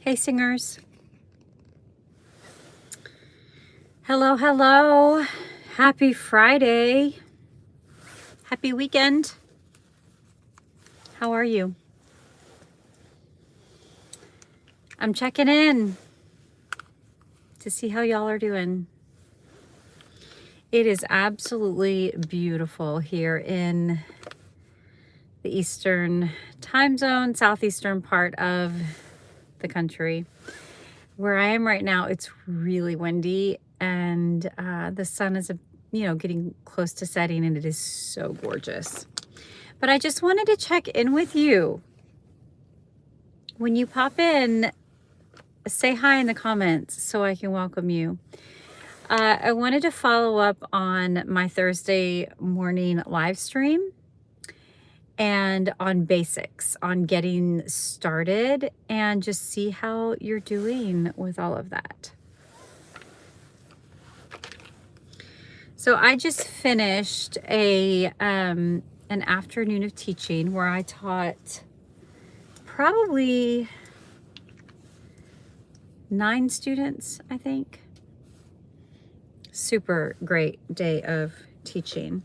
Hey singers. Hello, hello. Happy Friday. Happy weekend. How are you? I'm checking in to see how y'all are doing. It is absolutely beautiful here in the Eastern time zone, southeastern part of the country. Where I am right now, it's really windy and the sun is, getting close to setting, and it is so gorgeous. But I just wanted to check in with you. When you pop in, say hi in the comments so I can welcome you. I wanted to follow up on my Thursday morning live stream and on basics, on getting started, and just see how you're doing with all of that. So I just finished an afternoon of teaching where I taught probably 9 students, I think. Super great day of teaching.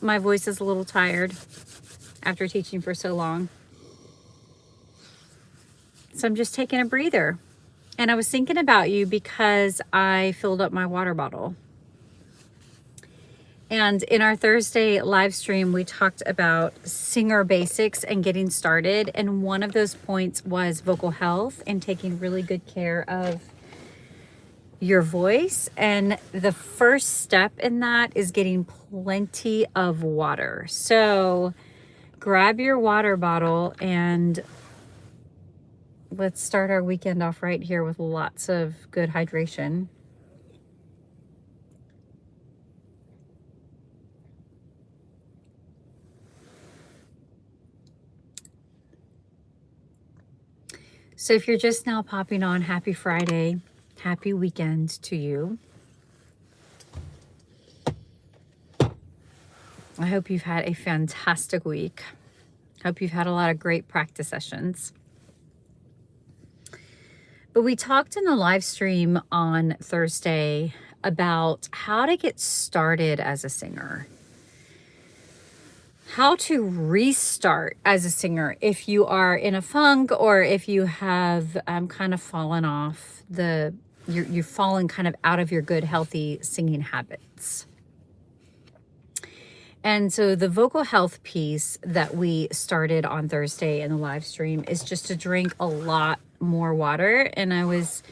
My voice is a little tired after teaching for so long. So I'm just taking a breather. And I was thinking about you because I filled up my water bottle. And in our Thursday live stream, we talked about singer basics and getting started. And one of those points was vocal health and taking really good care of your voice. And the first step in that is getting plenty of water. So grab your water bottle and let's start our weekend off right here with lots of good hydration. So if you're just now popping on, happy Friday, happy weekend to you. I hope you've had a fantastic week. Hope you've had a lot of great practice sessions. But we talked in the live stream on Thursday about how to get started as a singer. How to restart as a singer if you are in a funk or if you have kind of fallen off you've fallen kind of out of your good, healthy singing habits. And so the vocal health piece that we started on Thursday in the live stream is just to drink a lot more water. And I was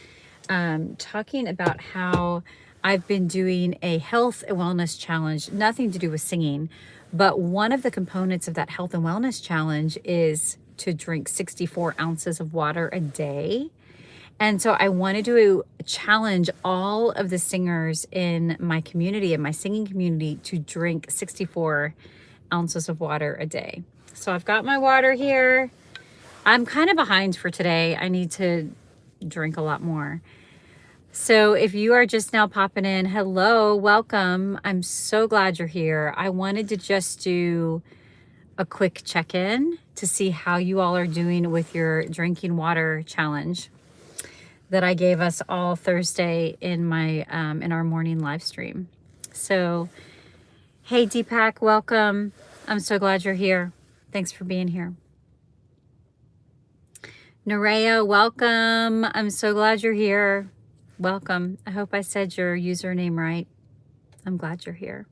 talking about how I've been doing a health and wellness challenge, nothing to do with singing, but one of the components of that health and wellness challenge is to drink 64 ounces of water a day. And so I wanted to challenge all of the singers in my community, in my singing community, to drink 64 ounces of water a day. So I've got my water here. I'm kind of behind for today. I need to drink a lot more. So if you are just now popping in, hello, welcome. I'm so glad you're here. I wanted to just do a quick check-in to see how you all are doing with your drinking water challenge that I gave us all Thursday in my in our morning live stream. So, hey Deepak, welcome. I'm so glad you're here. Thanks for being here. Nerea, welcome. I'm so glad you're here. Welcome. I hope I said your username right. I'm glad you're here.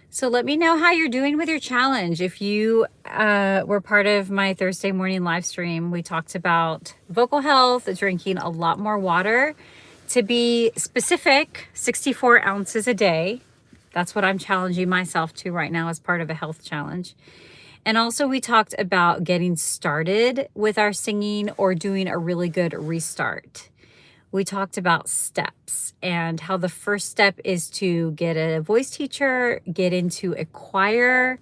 So let me know how you're doing with your challenge. If you were part of my Thursday morning live stream, we talked about vocal health, drinking a lot more water. To be specific, 64 ounces a day. That's what I'm challenging myself to right now as part of a health challenge. And also we talked about getting started with our singing or doing a really good restart. We talked about steps and how the first step is to get a voice teacher, get into a choir.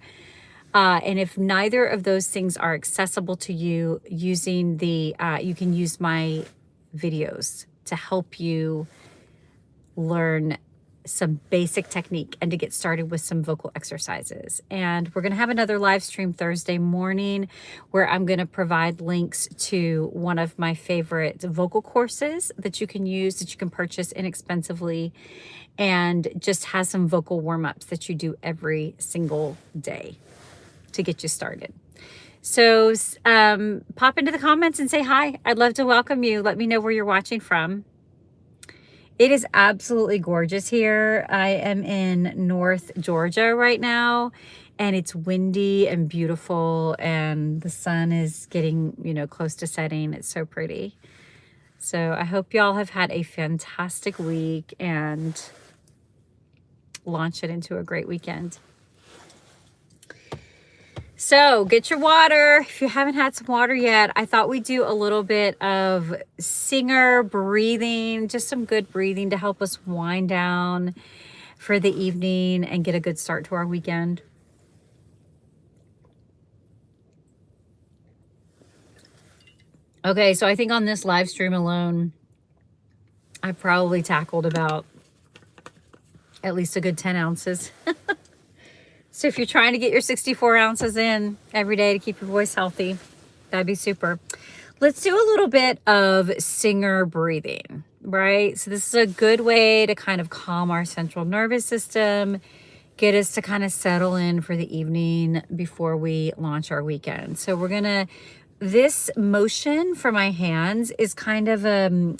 And if neither of those things are accessible to you, using you can use my videos to help you learn some basic technique and to get started with some vocal exercises. And we're going to have another live stream Thursday morning where I'm going to provide links to one of my favorite vocal courses that you can use, that you can purchase inexpensively, and just has some vocal warm-ups that you do every single day to get you started. So pop into the comments and say hi. I'd love to welcome you. Let me know where you're watching from. It is absolutely gorgeous here. I am in North Georgia right now, and it's windy and beautiful, and the sun is getting, close to setting. It's so pretty. So I hope y'all have had a fantastic week and launch it into a great weekend. So get your water. If you haven't had some water yet, I thought we'd do a little bit of singer breathing, just some good breathing to help us wind down for the evening and get a good start to our weekend. Okay, so I think on this live stream alone, I probably tackled about at least a good 10 ounces. So if you're trying to get your 64 ounces in every day to keep your voice healthy, that'd be super. Let's do a little bit of singer breathing, right? So this is a good way to kind of calm our central nervous system, get us to kind of settle in for the evening before we launch our weekend. So this motion for my hands is kind of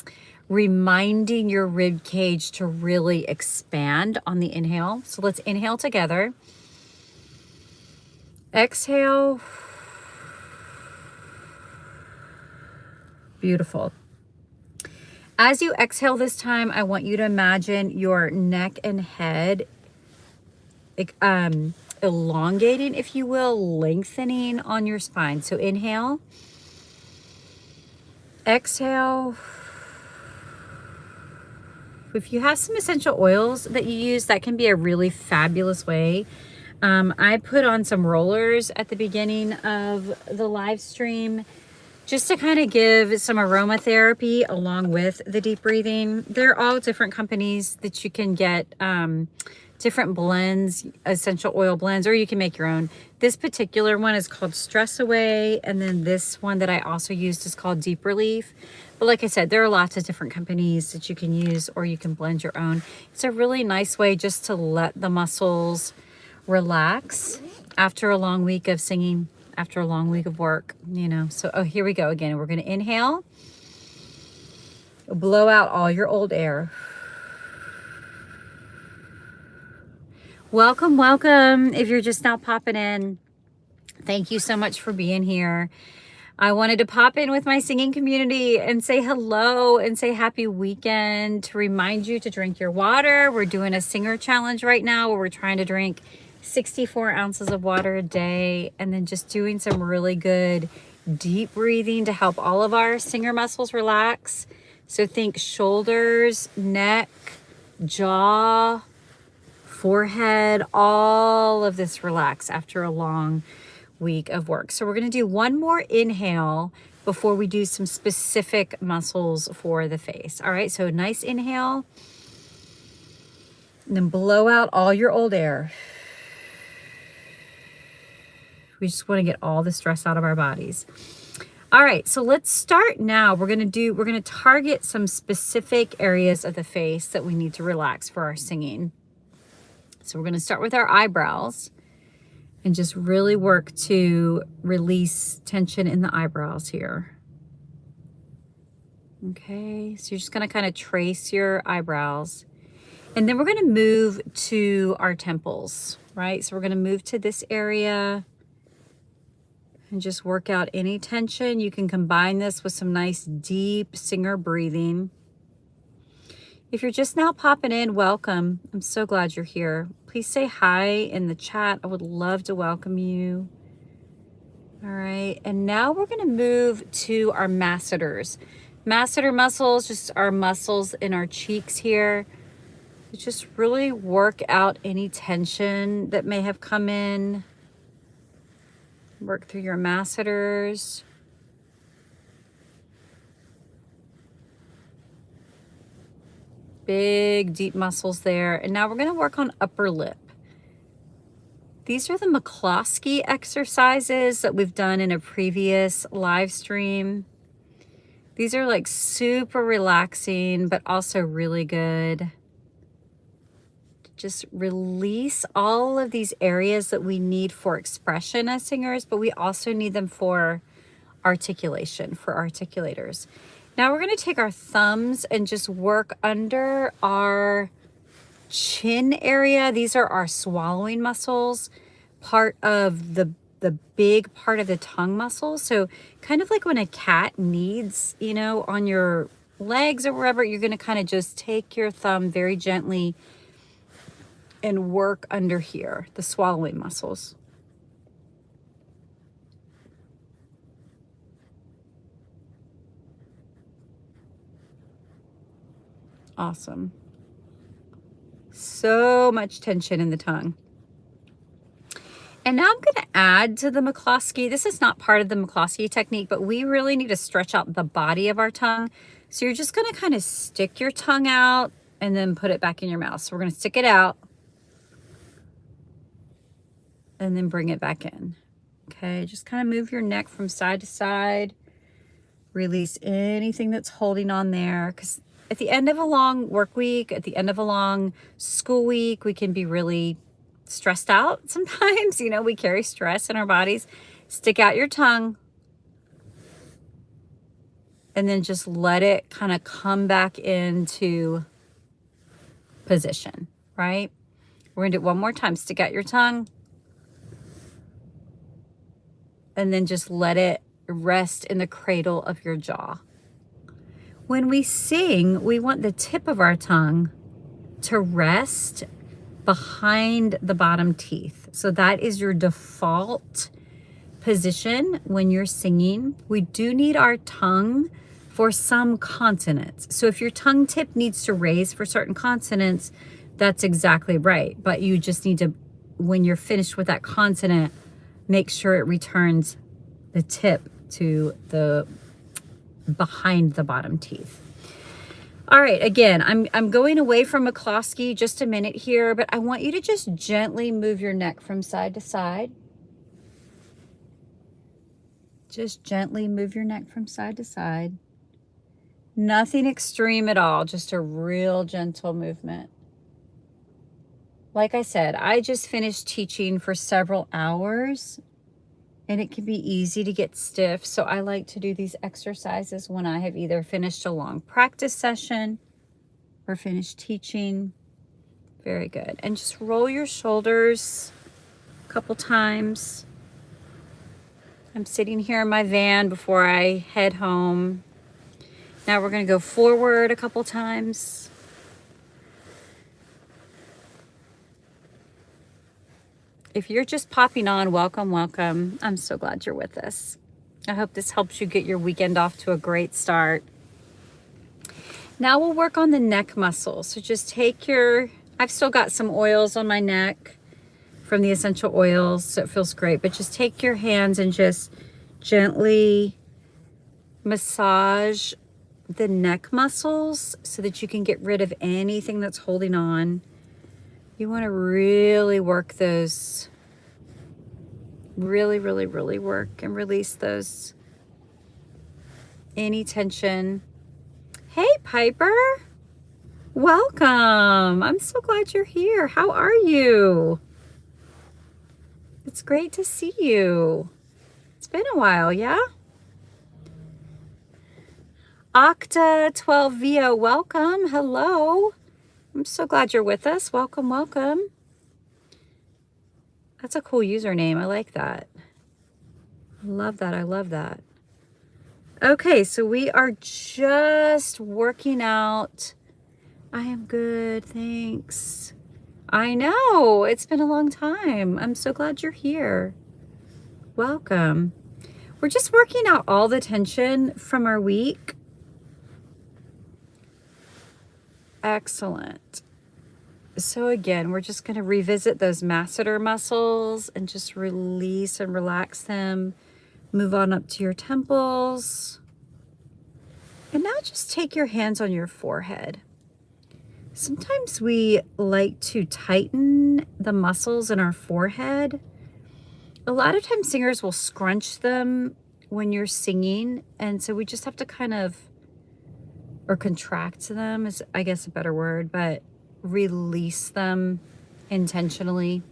reminding your rib cage to really expand on the inhale. So let's inhale together. Exhale. Beautiful. As you exhale this time, I want you to imagine your neck and head elongating, if you will, lengthening on your spine. So inhale. Exhale. If you have some essential oils that you use, that can be a really fabulous way. I put on some rollers at the beginning of the live stream just to kind of give some aromatherapy along with the deep breathing. They're all different companies that you can get different blends, essential oil blends, or you can make your own. This particular one is called Stress Away, and then this one that I also used is called Deep Relief. But like I said, there are lots of different companies that you can use, or you can blend your own. It's a really nice way just to let the muscles relax after a long week of singing, after a long week of work, So, here we go again. We're going to inhale, blow out all your old air. Welcome, welcome. If you're just now popping in, thank you so much for being here. I wanted to pop in with my singing community and say hello and say happy weekend, to remind you to drink your water. We're doing a singer challenge right now where we're trying to drink 64 ounces of water a day, and then just doing some really good deep breathing to help all of our singer muscles relax. So think shoulders, neck, jaw, forehead, all of this relax after a long week of work. So we're going to do one more inhale before we do some specific muscles for the face. All right, so nice inhale, and then blow out all your old air. We just want to get all the stress out of our bodies. All right, so let's start now. We're going to target some specific areas of the face that we need to relax for our singing. So we're going to start with our eyebrows and just really work to release tension in the eyebrows here. Okay, so you're just going to kind of trace your eyebrows. And then we're going to move to our temples, right? So we're going to move to this area and just work out any tension. You can combine this with some nice deep singer breathing. If you're just now popping in, welcome. I'm so glad you're here. Please say hi in the chat. I would love to welcome you. All right, and now we're going to move to our masseters. Masseter muscles, just our muscles in our cheeks here. Just really work out any tension that may have come in. Work through your masseters. big, deep muscles there. And now we're going to work on upper lip. These are the McCloskey exercises that we've done in a previous live stream. These are like super relaxing, but also really good. Just release all of these areas that we need for expression as singers, but we also need them for articulation, for articulators. Now we're going to take our thumbs and just work under our chin area. These are our swallowing muscles, part of the big part of the tongue muscle. So kind of like when a cat kneads, you know, on your legs or wherever, you're going to kind of just take your thumb very gently and work under here, the swallowing muscles. Awesome. So much tension in the tongue. And now I'm going to add to the McCloskey. This is not part of the McCloskey technique, but we really need to stretch out the body of our tongue. So you're just going to kind of stick your tongue out and then put it back in your mouth. So we're going to stick it out and then bring it back in. Okay, just kind of move your neck from side to side. Release anything that's holding on there, because at the end of a long work week, at the end of a long school week, we can be really stressed out sometimes. You know, we carry stress in our bodies. Stick out your tongue and then just let it kind of come back into position, right? We're gonna do it one more time. Stick out your tongue and then just let it rest in the cradle of your jaw. When we sing, we want the tip of our tongue to rest behind the bottom teeth. So that is your default position when you're singing. We do need our tongue for some consonants. So if your tongue tip needs to raise for certain consonants, that's exactly right. But you just need to, when you're finished with that consonant, make sure it returns the tip to the behind the bottom teeth. All right, again, I'm going away from McCloskey just a minute here, but I want you to just gently move your neck from side to side. Just gently move your neck from side to side. Nothing extreme at all, just a real gentle movement. Like I said, I just finished teaching for several hours and it can be easy to get stiff. So I like to do these exercises when I have either finished a long practice session or finished teaching. Very good. And just roll your shoulders a couple times. I'm sitting here in my van before I head home. Now we're going to go forward a couple times. If you're just popping on, welcome, welcome. I'm so glad you're with us. I hope this helps you get your weekend off to a great start. Now we'll work on the neck muscle. So just take your, I've still got some oils on my neck from the essential oils, so it feels great. But just take your hands and just gently massage the neck muscles so that you can get rid of anything that's holding on. You want to really work those, really work and release those, any tension. Hey, Piper. Welcome. I'm so glad you're here. How are you? It's great to see you. It's been a while, yeah? Octa 12VO, welcome. Hello. I'm so glad you're with us. Welcome, welcome. That's a cool username. I like that. I love that. I love that. Okay, so we are just working out. I am good, thanks. I know, it's been a long time. I'm so glad you're here. Welcome. We're just working out all the tension from our week. Excellent. So again, we're just going to revisit those masseter muscles and just release and relax them. Move on up to your temples. And now just take your hands on your forehead. Sometimes we like to tighten the muscles in our forehead. A lot of times singers will scrunch them when you're singing, and so we just have to kind of, or contract them is, I guess, a better word, but release them intentionally.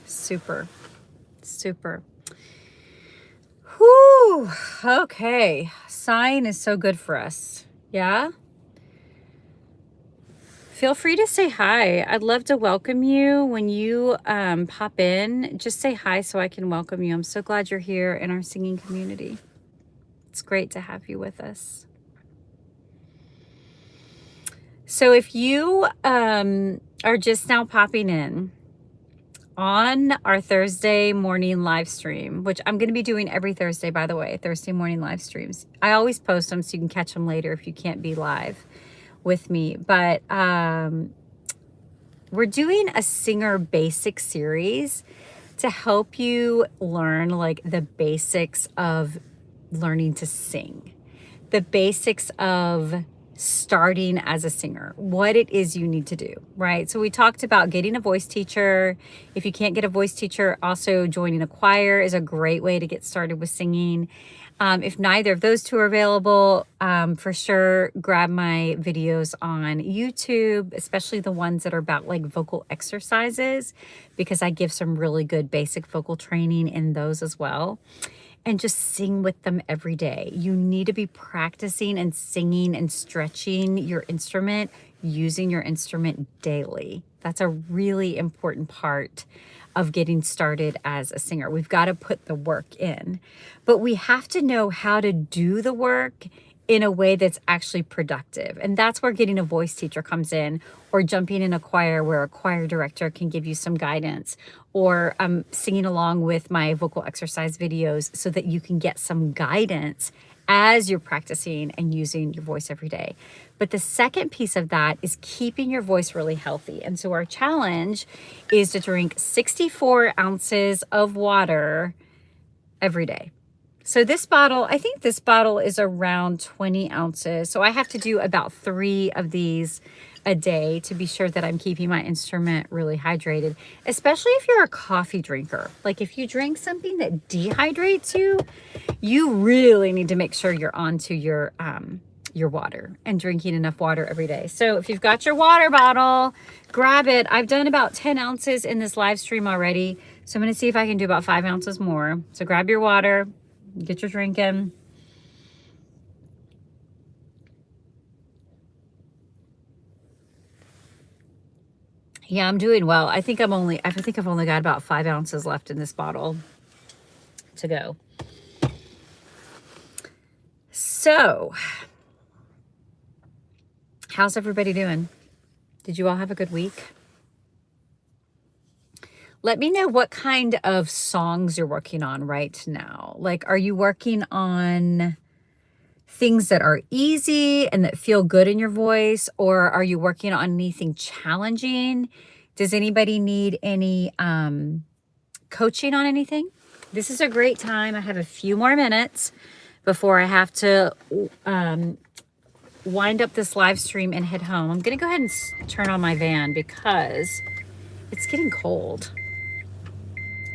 Super, super. Whew. Okay. Sighing is so good for us. Yeah? Feel free to say hi. I'd love to welcome you when you pop in. Just say hi so I can welcome you. I'm so glad you're here in our singing community. It's great to have you with us. So if you are just now popping in on our Thursday morning live stream, which I'm going to be doing every Thursday, by the way, Thursday morning live streams. I always post them so you can catch them later if you can't be live with me. But we're doing a singer basic series to help you learn like the basics of learning to sing, the basics of starting as a singer, what it is you need to do, right? So we talked about getting a voice teacher. If you can't get a voice teacher, also joining a choir is a great way to get started with singing. If neither of those two are available, for sure, grab my videos on YouTube, especially the ones that are about like vocal exercises, because I give some really good basic vocal training in those as well. And just sing with them every day. You need to be practicing and singing and stretching your instrument, using your instrument daily. That's a really important part of getting started as a singer. We've got to put the work in, but we have to know how to do the work in a way that's actually productive. And that's where getting a voice teacher comes in, or jumping in a choir where a choir director can give you some guidance, or singing along with my vocal exercise videos so that you can get some guidance as you're practicing and using your voice every day. But the second piece of that is keeping your voice really healthy. And so our challenge is to drink 64 ounces of water every day. So this bottle, I think this bottle is around 20 ounces. So I have to do about 3 of these a day to be sure that I'm keeping my instrument really hydrated, especially if you're a coffee drinker. Like if you drink something that dehydrates you, you really need to make sure you're onto your water and drinking enough water every day. So if you've got your water bottle, grab it. I've done about 10 ounces in this live stream already. So I'm going to see if I can do about 5 ounces more. So grab your water. Get your drink in. Yeah, I'm doing well. I think I've only got about 5 ounces left in this bottle to go. So, how's everybody doing? Did you all have a good week? Let me know what kind of songs you're working on right now. Like, are you working on things that are easy and that feel good in your voice, or are you working on anything challenging? Does anybody need any coaching on anything? This is a great time. I have a few more minutes before I have to wind up this live stream and head home. I'm going to go ahead and turn on my van because it's getting cold.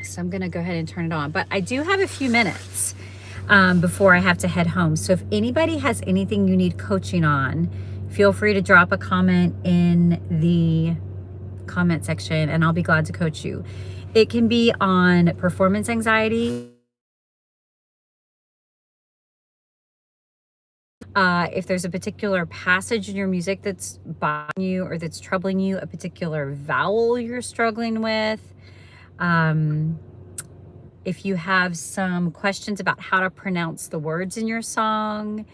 So I'm going to go ahead and turn it on. But I do have a few minutes before I have to head home. So if anybody has anything you need coaching on, feel free to drop a comment in the comment section and I'll be glad to coach you. It can be on performance anxiety. If there's a particular passage in your music that's bothering you or that's troubling you, a particular vowel you're struggling with, if you have some questions about how to pronounce the words in your song,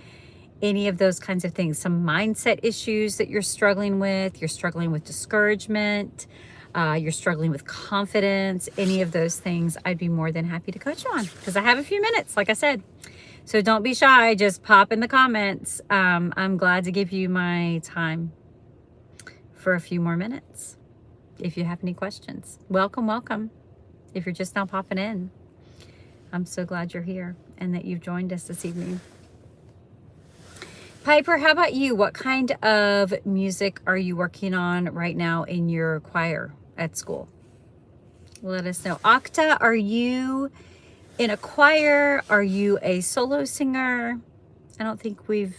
any of those kinds of things, some mindset issues that you're struggling with discouragement, you're struggling with confidence, any of those things, I'd be more than happy to coach you on because I have a few minutes, like I said. So don't be shy, just pop in the comments. I'm glad to give you my time for a few more minutes. If you have any questions, welcome, welcome. If you're just now popping in, I'm so glad you're here and that you've joined us this evening. Piper, how about you? What kind of music are you working on right now in your choir at school? Let us know. Akta, are you in a choir? Are you a solo singer? I don't think we've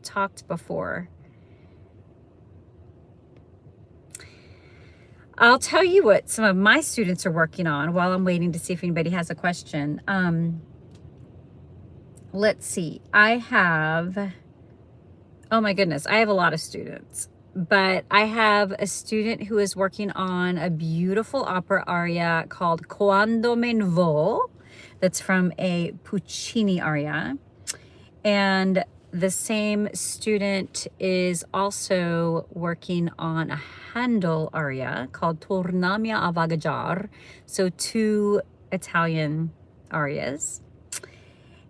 talked before. I'll tell you what some of my students are working on while I'm waiting to see if anybody has a question. Let's see. I have, oh my goodness, I have a lot of students, but I have a student who is working on a beautiful opera aria called Quando me ne vo, that's from a Puccini aria. And the same student is also working on a Handel aria called Tornami a Vagheggiare, so 2 Italian arias.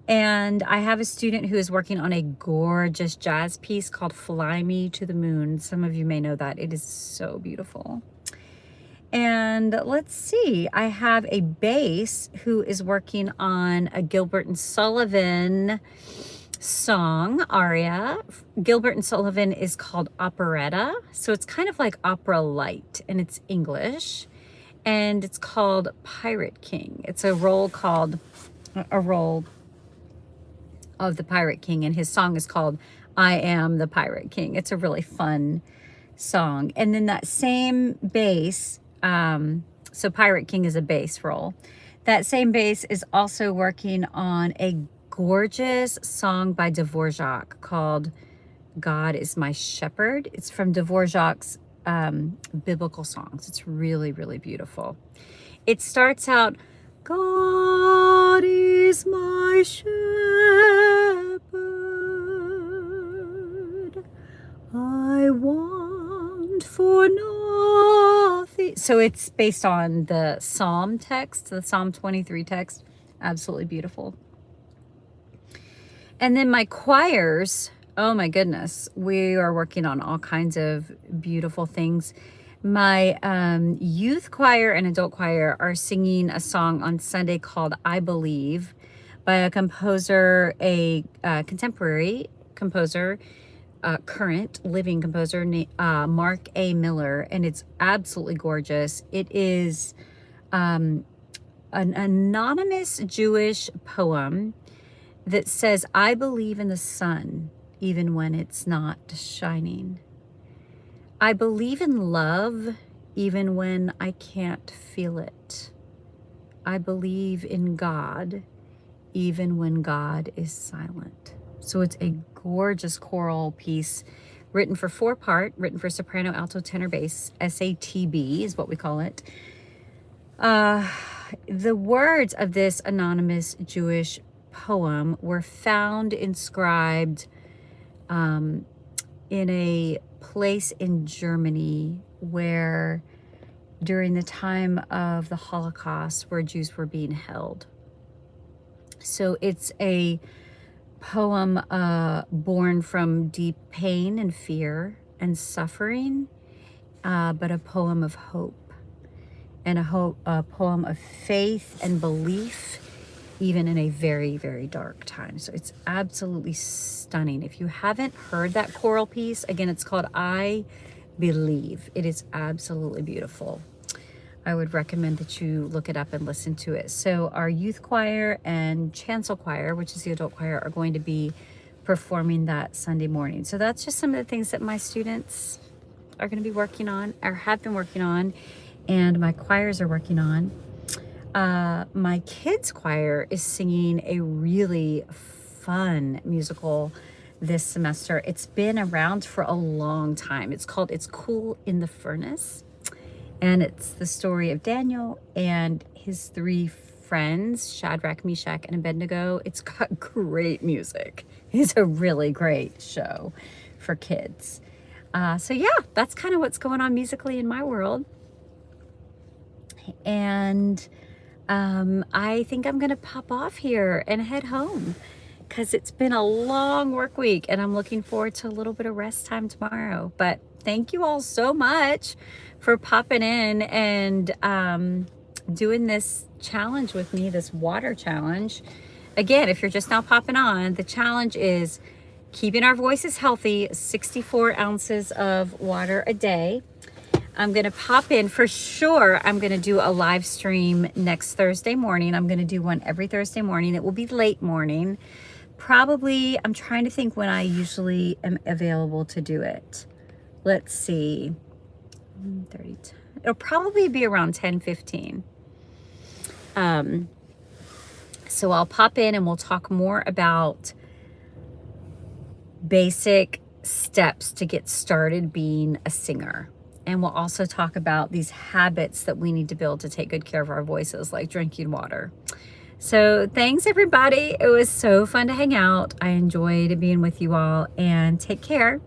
And I have a student who is working on a gorgeous jazz piece called Fly Me to the Moon. Some of you may know that. It is so beautiful. And let's see, I have a bass who is working on a Gilbert and Sullivan song aria. Gilbert and Sullivan is called operetta, so it's kind of like opera light, and it's English, and it's called Pirate King. It's a role of the Pirate King, and his song is called I Am the Pirate King. It's a really fun song. And then that same bass, so Pirate King is a bass role. That same bass is also working on a gorgeous song by Dvorak called God is My Shepherd. It's from Dvorak's biblical songs. It's really, really beautiful. It starts out, God is my shepherd, I want for nothing. So it's based on the Psalm text, the Psalm 23 text. Absolutely beautiful. And then my choirs, oh my goodness, we are working on all kinds of beautiful things. My youth choir and adult choir are singing a song on Sunday called I Believe by a composer, a contemporary composer, current living composer, Mark A. Miller, and it's absolutely gorgeous. It is an anonymous Jewish poem that says, I believe in the sun even when it's not shining. I believe in love even when I can't feel it. I believe in God even when God is silent. So it's a gorgeous choral piece written for 4-part, written for soprano, alto, tenor, bass. SATB is what we call it. The words of this anonymous Jewish poem were found inscribed in a place in Germany where during the time of the Holocaust where Jews were being held. So it's a poem born from deep pain and fear and suffering, but a poem of hope and a poem of faith and belief, even in a very, very dark time. So it's absolutely stunning. If you haven't heard that choral piece, again, it's called I Believe. It is absolutely beautiful. I would recommend that you look it up and listen to it. So our youth choir and chancel choir, which is the adult choir, are going to be performing that Sunday morning. So that's just some of the things that my students are going to be working on or have been working on, and my choirs are working on. My kids choir is singing a really fun musical this semester. It's been around for a long time. It's called It's Cool in the Furnace. And it's the story of Daniel and his 3 friends, Shadrach, Meshach, and Abednego. It's got great music. It's a really great show for kids. So yeah, that's kind of what's going on musically in my world. And I think I'm gonna pop off here and head home because it's been a long work week and I'm looking forward to a little bit of rest time tomorrow. But thank you all so much for popping in and doing this challenge with me, this water challenge. Again, if you're just now popping on, the challenge is keeping our voices healthy, 64 ounces of water a day. I'm going to pop in for sure. I'm going to do a live stream next Thursday morning. I'm going to do one every Thursday morning. It will be late morning. Probably, I'm trying to think when I usually am available to do it. Let's see. 30, it'll probably be around 10:15. So I'll pop in and we'll talk more about basic steps to get started being a singer. And we'll also talk about these habits that we need to build to take good care of our voices, like drinking water. So thanks, everybody. It was so fun to hang out. I enjoyed being with you all, and take care.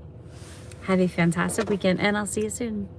Have a fantastic weekend, and I'll see you soon.